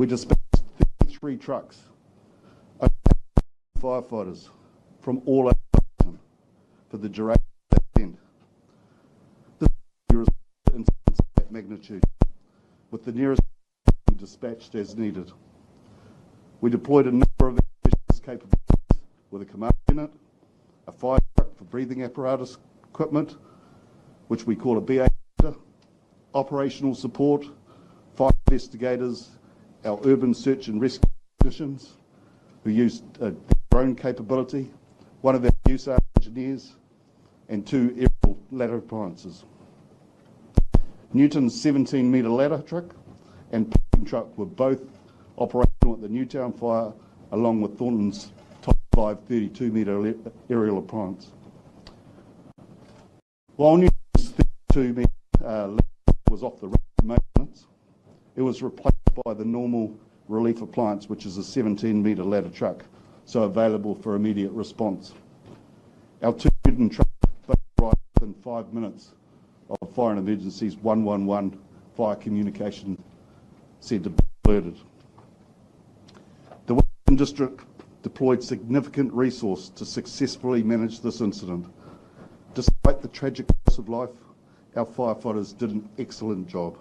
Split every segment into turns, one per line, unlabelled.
We dispatched 33 trucks, firefighters from all over Newtown for the duration of that event. This is that magnitude, with the nearest dispatched as needed. We deployed a number of specialist capabilities with a command unit, a fire truck for breathing apparatus equipment, which we call a BA, operational support, fire investigators, our urban search and rescue technicians who used drone capability, one of our USAR engineers, and 2 aerial ladder appliances. Newton's 17-metre ladder truck and pumping truck were both operational at the Newtown fire, along with Thornton's Top 5 32-metre aerial appliance. While Newton's 32-metre ladder was off the road for maintenance, it was replaced by the normal relief appliance, which is a 17-metre ladder truck, so available for immediate response. Our 2 Newton trucks both arrived within 5 minutes of Fire and Emergency's 111 fire communication centre alerted. The Western District deployed significant resource to successfully manage this incident. Despite the tragic loss of life, our firefighters did an excellent job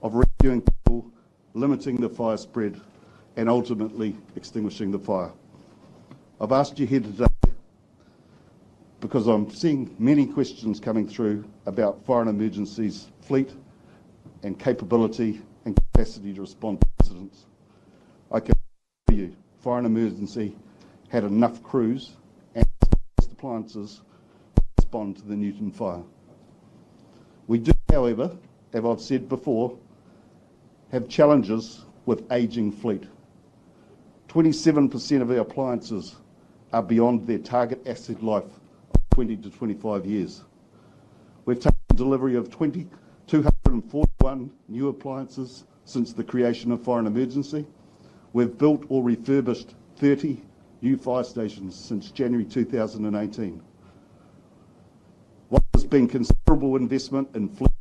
of rescuing people, limiting the fire spread, and ultimately extinguishing the fire. I've asked you here today because I'm seeing many questions coming through about Fire and Emergency's fleet and capability and capacity to respond to incidents. I can tell you, Fire and Emergency had enough crews and appliances to respond to the Newton fire. We do, however, as I've said before, have challenges with ageing fleet. 27% of our appliances are beyond their target asset life of 20 to 25 years. We've taken delivery of 241 new appliances since the creation of Fire and Emergency. We've built or refurbished 30 new fire stations since January 2018. While there's been considerable investment in fleet,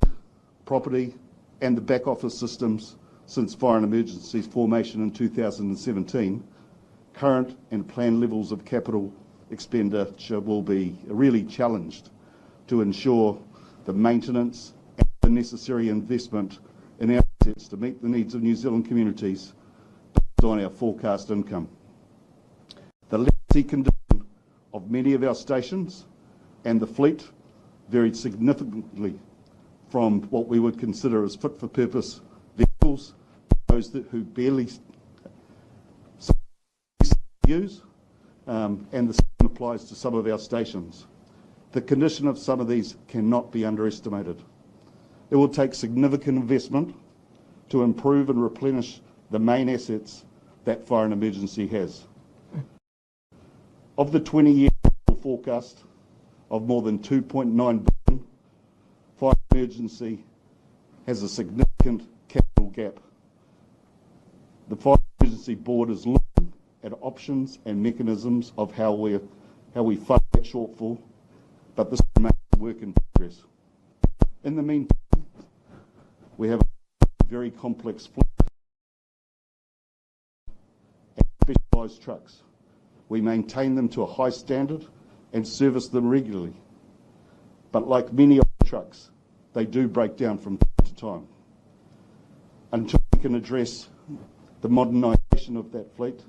property and the back office systems since Fire and Emergency's formation in 2017, current and planned levels of capital expenditure will be really challenged to ensure the maintenance and the necessary investment in our assets to meet the needs of New Zealand communities based on our forecast income. The legacy condition of many of our stations and the fleet varied significantly from what we would consider as fit-for-purpose vehicles to those who barely use, and the same applies to some of our stations. The condition of some of these cannot be underestimated. It will take significant investment to improve and replenish the main assets that Fire and Emergency has. Of the 20-year forecast of more than 2.9 billion, Fire and Emergency has a significant capital gap. The Fire and Emergency Board is looking at options and mechanisms of how we fund that shortfall, but this remains a work in progress. In the meantime, we have a very complex fleet and specialised trucks. We maintain them to a high standard and service them regularly. But like many other trucks, they do break down from time to time. Until we can address the modernisation of that fleet,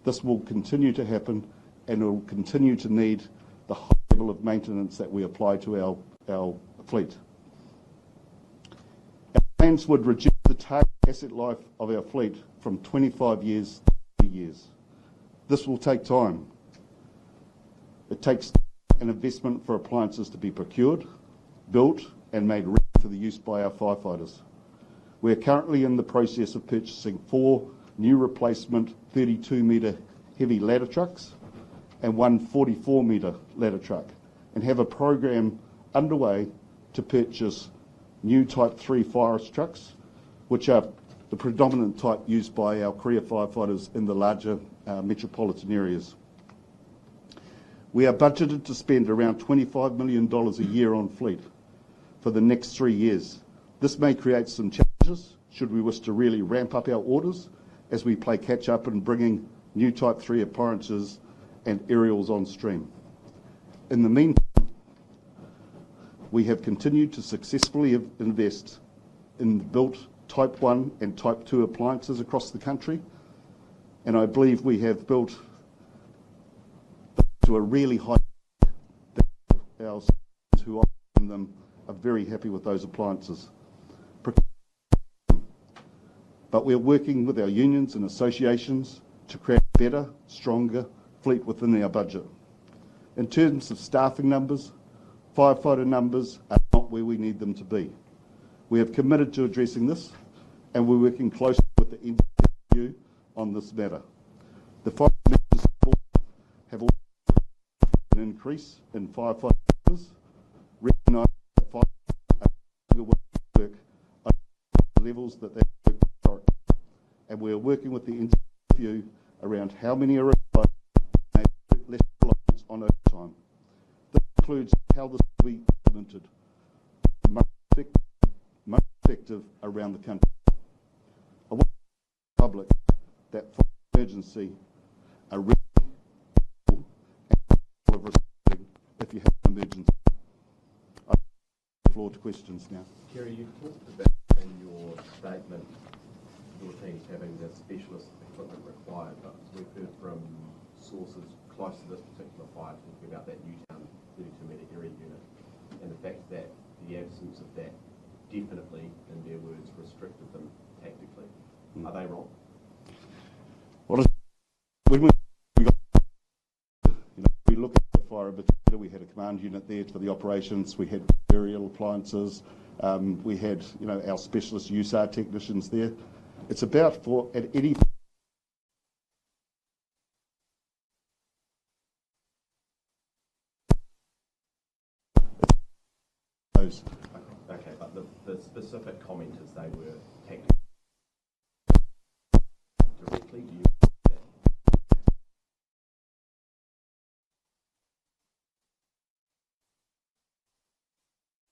this will continue to happen and it will continue to need the high level of maintenance that we apply to our fleet. Our plans would reduce the target asset life of our fleet from 25 years to 30 years. This will take time. It takes an investment for appliances to be procured, built and made ready for the use by our firefighters. We are currently in the process of purchasing 4 new replacement 32-metre heavy ladder trucks and 1 44-metre ladder truck, and have a program underway to purchase new Type 3 fire trucks, which are the predominant type used by our career firefighters in the larger metropolitan areas. We are budgeted to spend around $25 million a year on fleet for the next 3 years. This may create some challenges challenges should we wish to really ramp up our orders as we play catch up in bringing new Type 3 appliances and aerials on stream. In the meantime, we have continued to successfully invest in built Type 1 and Type 2 appliances across the country, and I believe we have built to a really high that our customers who own them are very happy with those appliances. But we're working with our unions and associations to create a better, stronger fleet within our budget. In terms of staffing numbers, firefighter numbers are not where we need them to be. We have committed to addressing this, and we're working closely with the NZU on this matter. The fire members have also an increase in firefighter numbers, recognising that firefighters are longer work at the levels that they work historically. And we are working with the NZU around how many are required and less reliance on overtime. This includes how this will be implemented most effective around the country. I want to tell the public that for emergency are ready and capable of responding if you have an emergency. I open the floor to questions now.
Kerry, you talked about in your statement your teams having the specialist equipment required, but we've heard from sources close to this particular fire talking about that Newtown 32-metre area unit and the fact that the absence of that definitely, in their words, restricted them tactically. Are they wrong?
Well, when we look at the fire in particular, we had a command unit there for the operations, we had aerial appliances, we had our specialist USAR technicians there. It's about for at any those.
Okay, but the specific commenters, they were tactical directly. Do you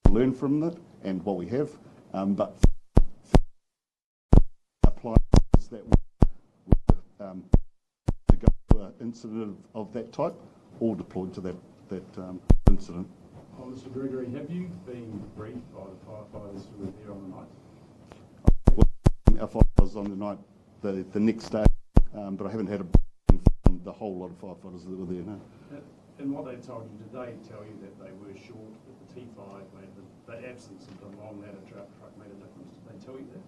learn from it and what we have, but appliances that were to go to an incident of that type, all deployed to that incident.
Oh, Mr. Gregory, have you been briefed by the firefighters who were there on the night?
Our firefighters on the night, the next day, but I haven't had a briefing from the whole lot of firefighters that were there. No.
And what they told you, did they tell you that they were short, that the T5 made the absence of the long ladder truck made a difference? Did they tell you that?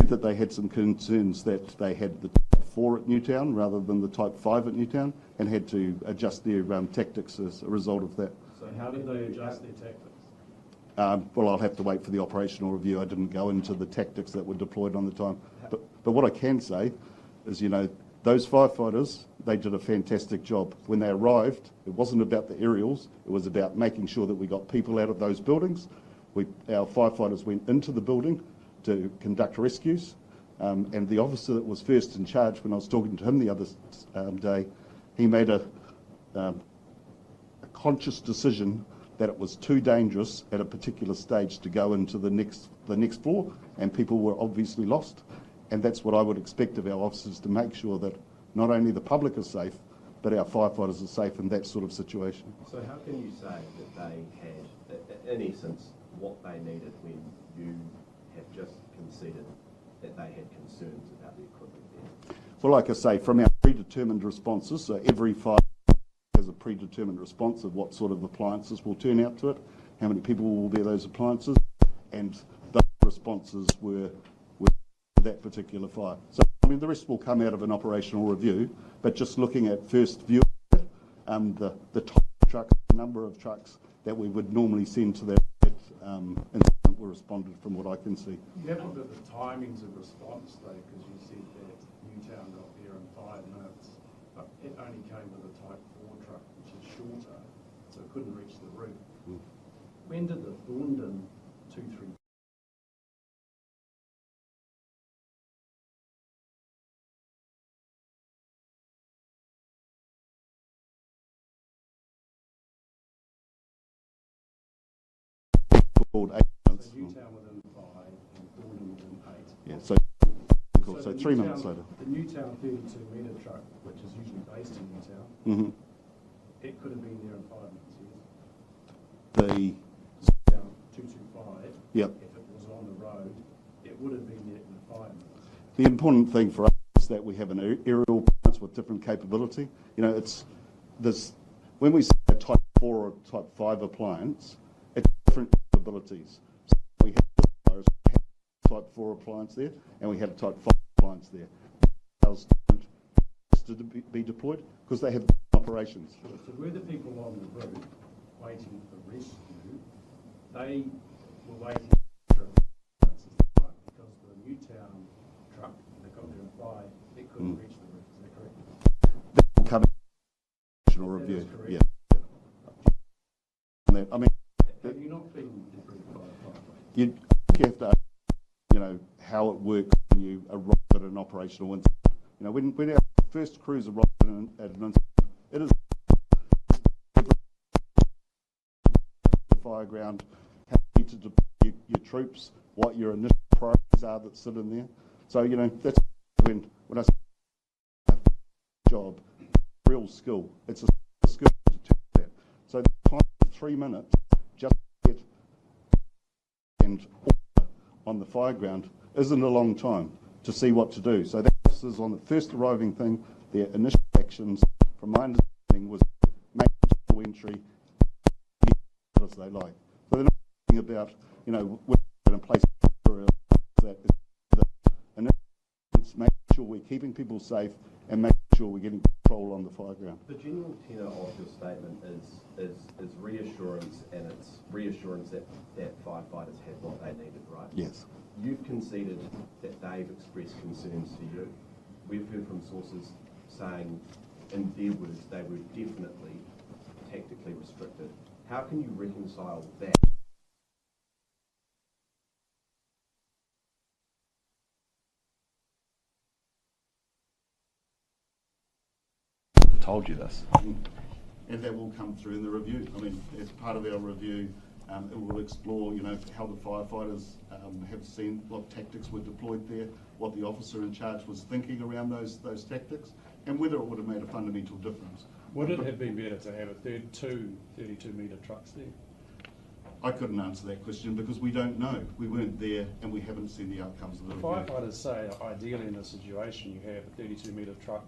That they had some concerns that they had the Type 4 at Newtown rather than the Type 5 at Newtown, and had to adjust their tactics as a result of that.
So how did they adjust their tactics?
Well, I'll have to wait for the operational review. I didn't go into the tactics that were deployed on the time. But what I can say is, those firefighters, they did a fantastic job. When they arrived, it wasn't about the aerials. It was about making sure that we got people out of those buildings. Our firefighters went into the building to conduct rescues. And the officer that was first in charge, when I was talking to him the other day, he made a conscious decision that it was too dangerous at a particular stage to go into the next floor, and people were obviously lost. And that's what I would expect of our officers, to make sure that not only the public is safe, but our firefighters are safe in that sort of situation.
So how can you say that they had, in essence, what they needed when you have just conceded that they had concerns about the equipment there?
Well, like I say, from our predetermined responses, so every fire has a predetermined response of what sort of appliances will turn out to it, how many people will be those appliances, and those responses were that particular fire. So, the rest will come out of an operational review, but just looking at first view, the type of trucks, the number of trucks that we would normally send to that incident were responded from what I can see.
You have looked at the timings of response, though, because you said that Newtown got there in 5 minutes, but it only came with a Type 4 truck, which is shorter, so it couldn't reach the roof. When did the Thorndon 2-3
So
the
3 months later.
The Newtown 32-metre truck, which is usually based in Newtown, it could have been there in 5 months, yes?
The
Down 225,
Yep.
if it was on the road, it would have been there in 5 months.
The important thing for us is that we have an aerial appliance with different capability. You know, it's this when we say a Type 4 or Type 5 appliance, it's different capabilities. So we have a Type 4 appliance there, and we had a Type 5 appliance there. Those don't to be deployed because they have different operations.
So were the people on the route waiting for rescue, they were waiting for because the Newtown truck, they got there at 5, it couldn't reach the roof, is that correct?
That will come in review. Yeah. I mean,
have you not been debriefed by the firefighter?
You have to, you know, how it works when you arrive at an operational incident. You know, when our first crews arrive at an incident, it is the fire ground, how you need to deploy your troops, what your initial priorities are that sit in there. So, you know, that's when I say job, real skill. It's a skill to do that. So the time of 3 minutes just to get and order on the fire ground isn't a long time to see what to do. So the officers on the first arriving thing, their initial actions, from my understanding, was make full entry as they like. So they're not thinking about, you know, we're in a place that is making sure we're keeping people safe and making sure we're getting control on the fire ground.
The general tenor of your statement is reassurance, and it's reassurance that firefighters had what they needed, right?
Yes.
You've conceded that they've expressed concerns to you. We've heard from sources saying, in their words, they were definitely tactically restricted. How can you reconcile that?
Told you this.
And that will come through in the review. I mean, as part of our review, it will explore, you know, how the firefighters have seen what tactics were deployed there, what the officer in charge was thinking around those tactics, and whether it would have made a fundamental difference.
Would it have been better to have two 32-metre trucks there?
I couldn't answer that question because we don't know. We weren't there and we haven't seen the outcomes of the review.
Firefighters say ideally in this situation you have a 32-metre truck,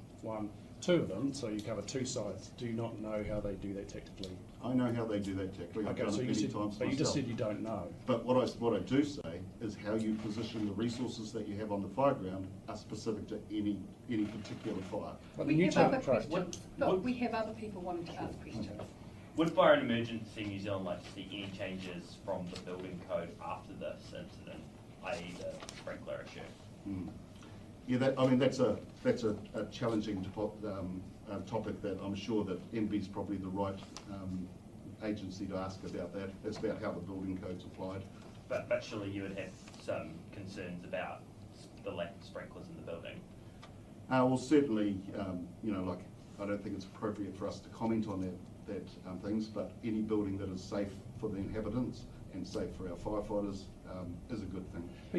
two of them, so you cover two sides. Do you not know how they do that tactically?
I know how they do that tactically. I've done it many times
but you just said you don't know.
But what I do say is how you position the resources that you have on the fire ground are specific to any particular fire.
But
We have other questions. Look, we have other people wanting to ask questions.
Would Fire and Emergency New Zealand like to see any changes from the building code after this incident, i.e. the sprinkler issue?
Yeah, that's a challenging topic that I'm sure that MB's probably the right agency to ask about that. It's about how the building code's applied.
But surely you would have some concerns about the lack of sprinklers in the building.
Well, certainly, you know, like I don't think it's appropriate for us to comment on that things, but any building that is safe for the inhabitants and safe for our firefighters is a good thing.
Are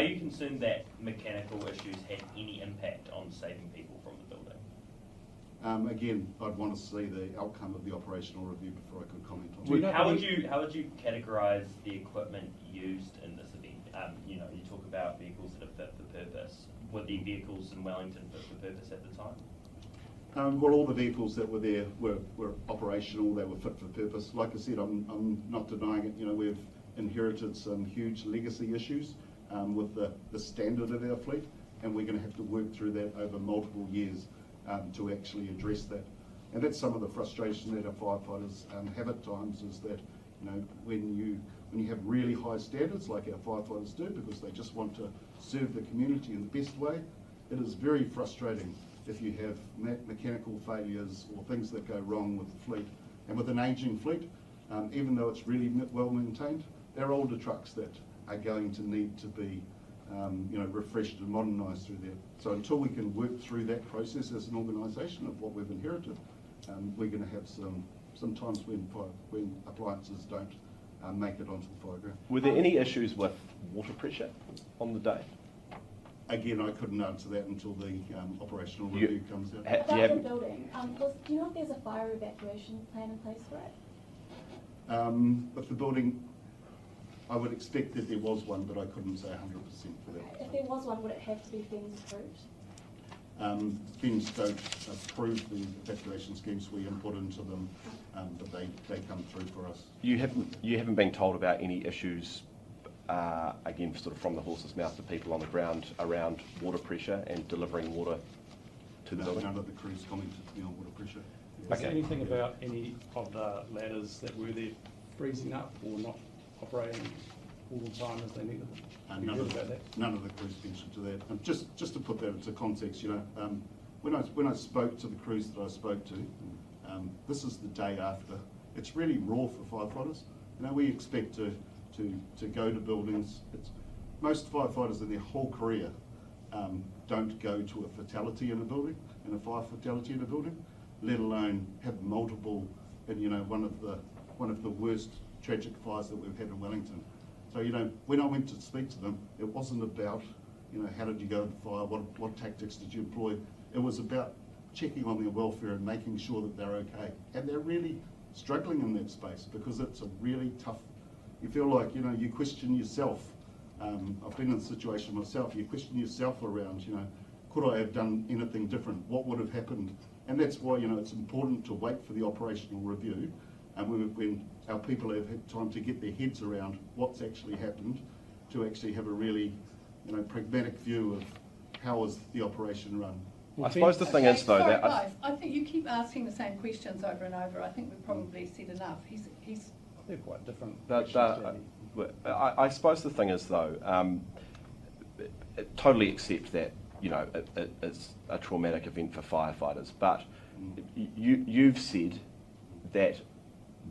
you concerned that mechanical issues had any impact on saving people from the building?
Again, I'd want to see the outcome of the operational review before I could comment on it.
How would you categorise the equipment used in this event? You know, you talk about vehicles that are fit for purpose. Were the vehicles in Wellington fit for purpose at the time?
Well, all the vehicles that were there were operational. They were fit for purpose. Like I said, I'm not denying it. You know, we've inherited some huge legacy issues with the standard of our fleet, and we're going to have to work through that over multiple years to actually address that. And that's some of the frustration that our firefighters have at times, is that, you know, when you have really high standards like our firefighters do, because they just want to serve the community in the best way, it is very frustrating if you have mechanical failures or things that go wrong with the fleet. And with an ageing fleet, even though it's really well maintained, they're older trucks that are going to need to be you know, refreshed and modernised through there. So until we can work through that process as an organisation of what we've inherited, we're going to have some times when appliances don't make it onto the fire ground.
Were there any issues with water pressure on the day?
Again, I couldn't answer that until the operational review comes out.
About the building, do you know if there's a fire evacuation plan in place for it?
With the building, I would expect that there was one, but I couldn't say 100% for that.
If there was one, would it have to be FENZ approved?
FENZ don't approve the evacuation schemes. We input into them, but they come through for us.
You haven't been told about any issues, again, sort of from the horse's mouth to people on the ground around water pressure and delivering water to the building?
None of the crews commented to me on water pressure.
Is there anything about any of the ladders that were there freezing up or not operating all the time as they needed them?
None of the crews mentioned to that. Just to put that into context, when I spoke to the crews that I spoke to, this is the day after. It's really raw for firefighters. We expect to go to buildings. Most firefighters in their whole career don't go to a fatality in a building, in a fire fatality in a building, let alone have multiple in one of the worst tragic fires that we've had in Wellington. So when I went to speak to them, it wasn't about how did you go to the fire, what tactics did you employ. It was about checking on their welfare and making sure that they're okay. And they're really struggling in that space because it's a really tough. You feel like you question yourself. I've been in a situation myself. You question yourself around could I have done anything different? What would have happened? And that's why it's important to wait for the operational review. And when our people have had time to get their heads around what's actually happened, to actually have a really, pragmatic view of how is the operation run.
I suppose the thing is, though, that
guys, I think you keep asking the same questions over and over. I think we've probably said enough.
They're quite different.
I suppose the thing is, though, totally accept that it's a traumatic event for firefighters, but you've said that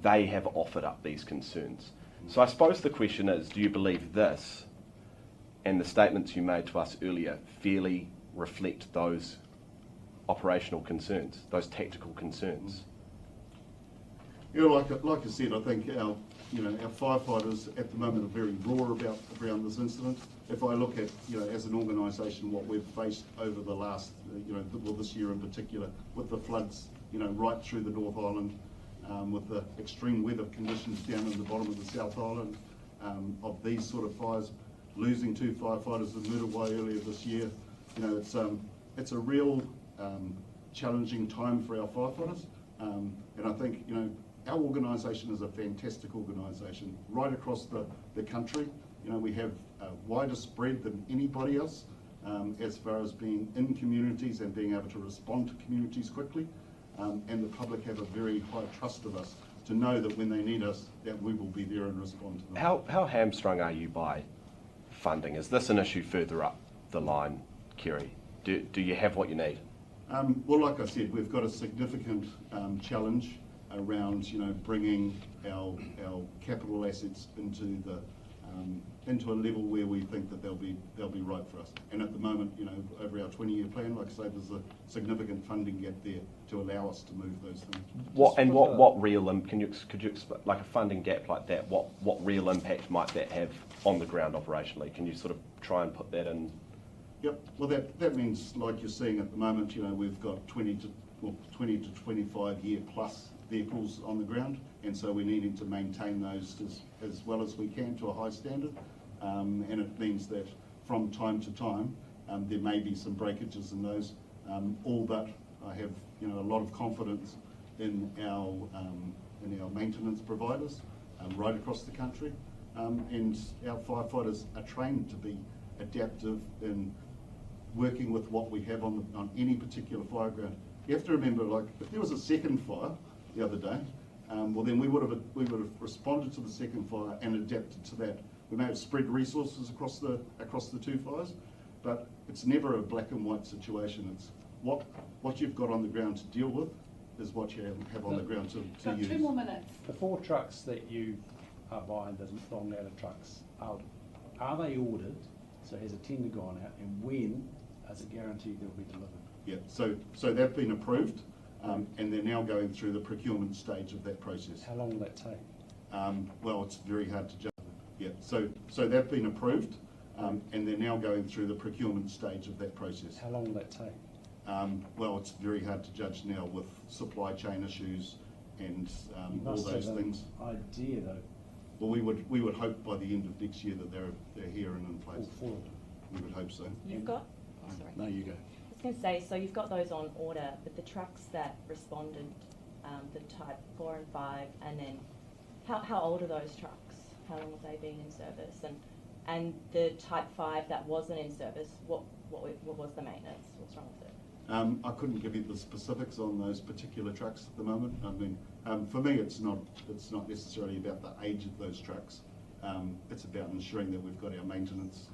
they have offered up these concerns. So I suppose the question is, do you believe this and the statements you made to us earlier fairly reflect those operational concerns, those tactical concerns?
Like I said, I think our firefighters at the moment are very raw around this incident. If I look at, as an organisation, what we've faced over the last, this year in particular, with the floods, right through the North Island, with the extreme weather conditions down in the bottom of the South Island, of these sort of fires, losing 2 firefighters in Muriwai earlier this year, it's a real challenging time for our firefighters, and I think our organisation is a fantastic organisation right across the country. We have a wider spread than anybody else as far as being in communities and being able to respond to communities quickly. And the public have a very high trust of us to know that when they need us, that we will be there and respond to them.
How hamstrung are you by funding? Is this an issue further up the line, Kerry? Do you have what you need?
Well, like I said, we've got a significant challenge around bringing our capital assets into a level where we think that they'll be right for us. And at the moment, over our 20-year plan, like I say, there's a significant funding gap there to allow us to move those things.
What real could you explain, like a funding gap like that? What real impact might that have on the ground operationally? Can you sort of try and put that in?
Yep. Well, that means, like you're seeing at the moment, we've got 20 to 25 year plus vehicles on the ground, and so we're needing to maintain those as well as we can to a high standard, and it means that from time to time there may be some breakages in those, all but I have a lot of confidence in our maintenance providers right across the country, and our firefighters are trained to be adaptive in working with what we have on any particular fire ground. You have to remember, like, if there was a second fire the other day, well then we would have responded to the second fire and adapted to that. We may have spread resources across the 2 fires, but it's never a black and white situation. It's what you've got on the ground to deal with is what you have on the ground to use.
2 more minutes.
The 4 trucks that you are buying, the long ladder trucks, are they ordered? So has a tender gone out, and when is it guaranteed they'll be delivered?
Yeah, so they've been approved, and they're now going through the procurement stage of that process.
How long will that take?
Well, it's very hard to judge. Yeah, so they've been approved, and they're now going through the procurement stage of that process.
How long will that take?
Well, it's very hard to judge now with supply chain issues and
You
all
must
those
have
things.
an idea though,
Well, we would hope by the end of next year that they're here and in
all
place.
four of them.
We would hope so.
You've got, oh, sorry.
No, you go.
I was going to say, so you've got those on order, but the trucks that responded, the type 4 and 5, and then how old are those trucks? How long have they been in service? And the type 5 that wasn't in service, what was the maintenance? What's wrong with it?
I couldn't give you the specifics on those particular trucks at the moment. I mean, for me, it's not necessarily about the age of those trucks. It's about ensuring that we've got our maintenance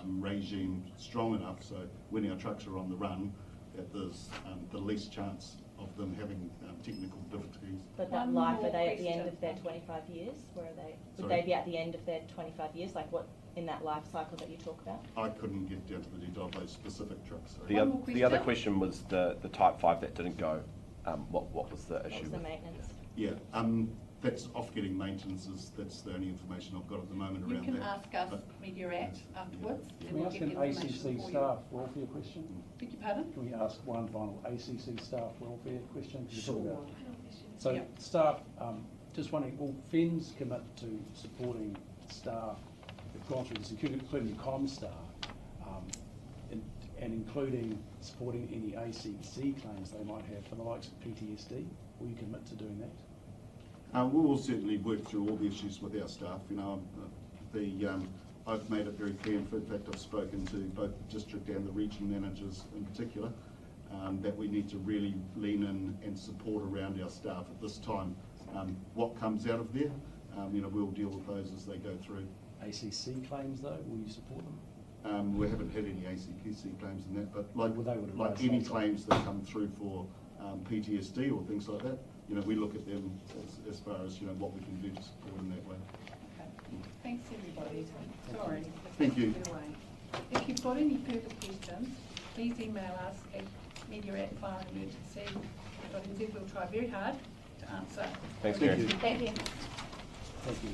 regime strong enough so when our trucks are on the run, that there's the least chance of them having technical difficulties.
But that
One
life,
more
are they at the end
question.
of their 25 years? Where are they? Would
Sorry?
they be at the end of their 25 years? Like what, in that life cycle that you talk about?
I couldn't get down to the detail of those specific trucks. Sorry.
The,
One
oth-
more
the other
question.
question was the Type 5 that didn't go. What was the
What
issue
was the
with?
maintenance?
Yeah, that's off getting maintenance. That's the only information I've got at the moment
You
around
can
that.
ask us
But-
Meteorat afterwards.
Yeah.
and
Can we
we'll
ask
get
an
the information
ACC
for you.
staff welfare question?
Beg your pardon?
Can we ask one final ACC staff welfare question? Can you talk about- So
Yeah.
staff, just wondering, will FENZ commit to supporting staff who've gone through this, including comm staff, and including supporting any ACC claims they might have for the likes of PTSD? Will you commit to doing that?
We will certainly work through all the issues with our staff. You know, I've made it very clear, in fact I've spoken to both the district and the region managers in particular, that we need to really lean in and support around our staff at this time. What comes out of there, you know, we'll deal with those as they go through.
ACC claims though, will you support them?
We haven't had any ACC claims in that, but like,
Well, they would have
like
raised
any
those.
claims that come through for PTSD or things like that, you know, we look at them as far as, you know, what we can do to support in that way.
Okay. Thanks, everybody. Sorry. to
Thank
take
you.
it away. If you've got any further questions, please email us at media@fireemergency.nz. We'll try very hard to answer.
Thanks,
Thank
Karen.
you.
Thank you.
Thank you.